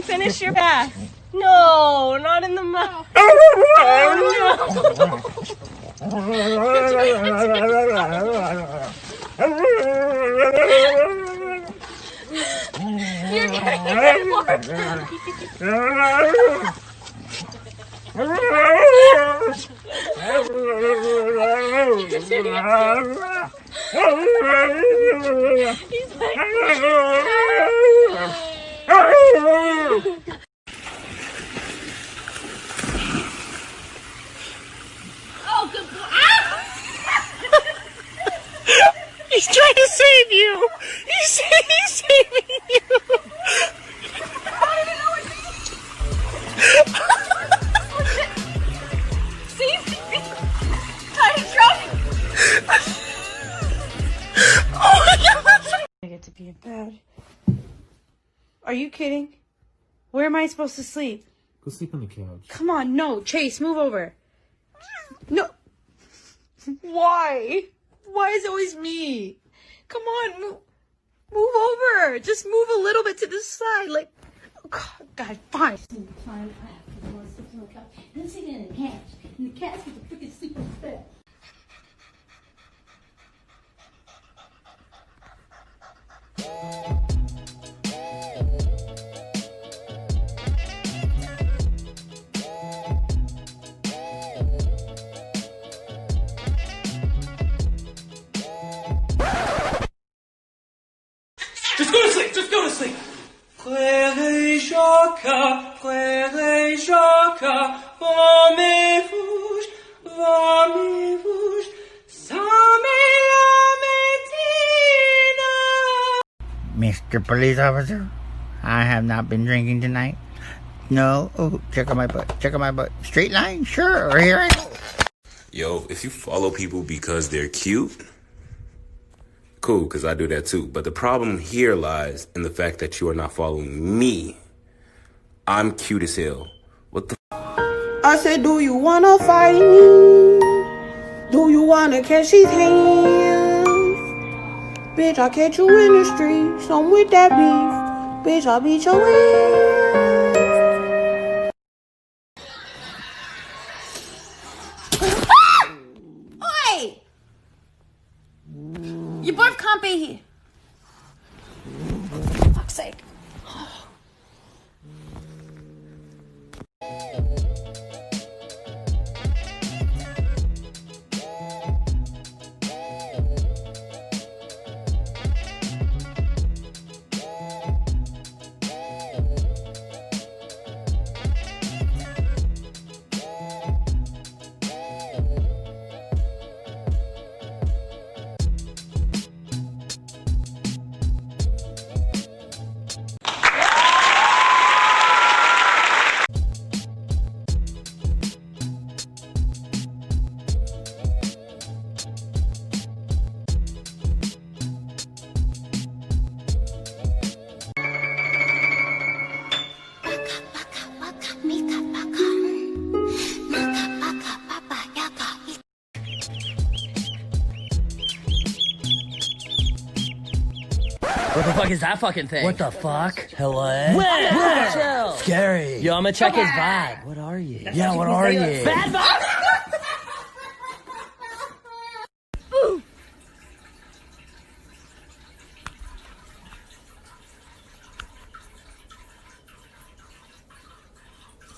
finish your bath. No, not in the mouth. Oh, You're getting more. He's like, oh, good boy. He's trying to save you. He's saving you. I don't even know what to do. See? I dropped. Oh my God. I get to be in bed. Are you kidding? Where am I supposed to sleep? Go sleep on the couch. Come on, no. Chase, move over. No. Why? Why is it always me? Come on, move over. Just move a little bit to the side. Like, oh God, fine. Fine, I have to go and sleep on the couch. Then sit in the couch. And the cats get to freaking sleep on the bed. Just go to sleep. Just go to sleep. Prenez Jacques, prenez Jacques, vomez-vous, ça me la médine. Mr. Police Officer, I have not been drinking tonight. No. Oh, check out my butt. Check out my butt. Straight line? Sure. Here I go. Yo, if you follow people because they're cute, cool, because I do that too. But the problem here lies in the fact that you are not following me. I'm cute as hell. What the I said, do you wanna fight me? Do you wanna catch these hands? Bitch, I'll catch you in the streets. I'm with that beef. Bitch, I'll beat your ass. Oi! You both can't be here. For fuck's sake. What the fuck is that fucking thing? What the fuck? Hello? Where? Chill. Scary. Yo, I'm gonna check his vibe. What are you? Yeah, what are you? Bad vibe!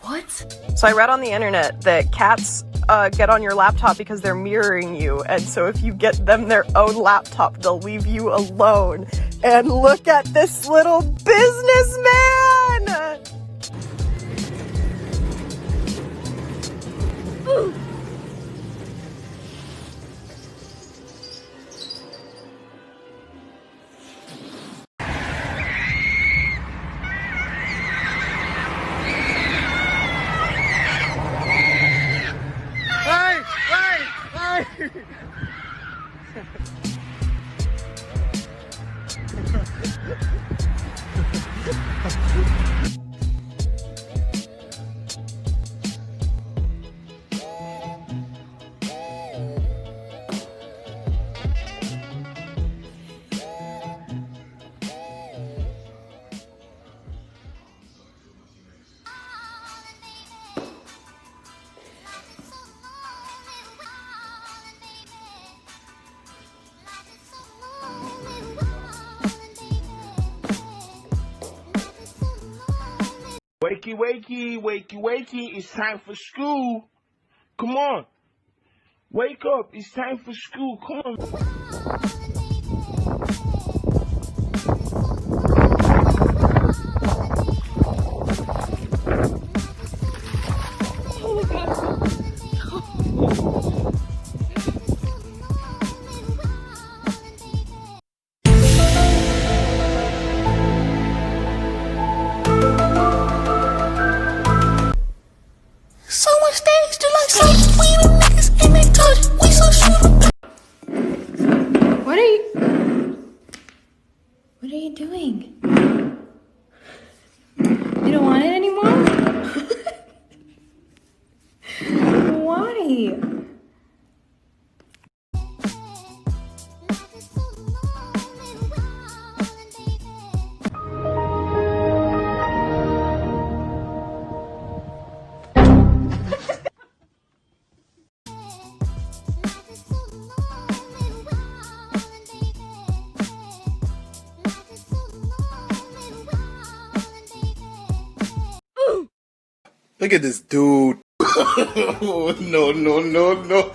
What? So I read on the internet that cats get on your laptop because they're mirroring you, and so if you get them their own laptop, they'll leave you alone. And look at this little businessman! Ooh. Wakey, wakey, wakey, wakey, it's time for school. Come on. Wake up, it's time for school. Come on. What are you doing? You don't want it anymore? Why? Look at this dude. No, no, no, no.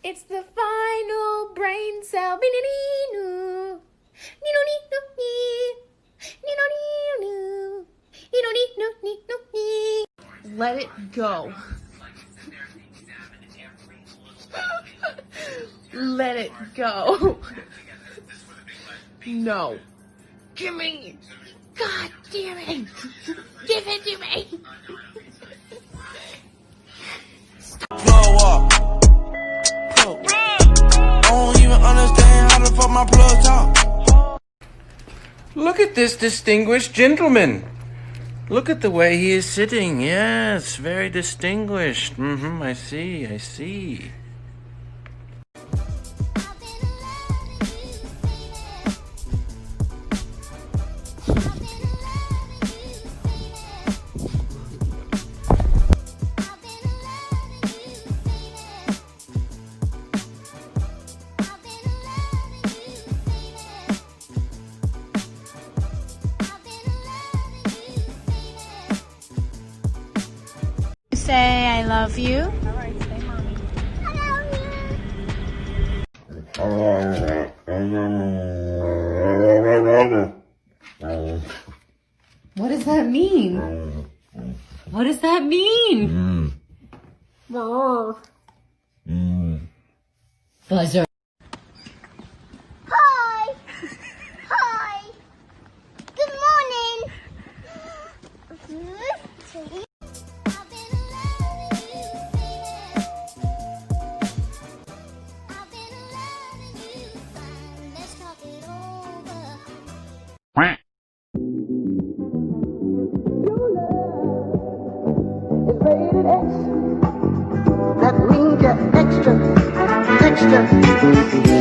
It's the final brain cell. Let it go. Let it go. No. Give me. God damn it. Give it to me. Blow up. I don't even understand how the fuck my plug talk. Look at this distinguished gentleman. Look at the way he is sitting. Yes, very distinguished. I see, I see. Say I love you. Alright, say mommy. What does that mean? What does that mean? Buzzer. Hi. Hi. Good morning. That means you're extra, extra.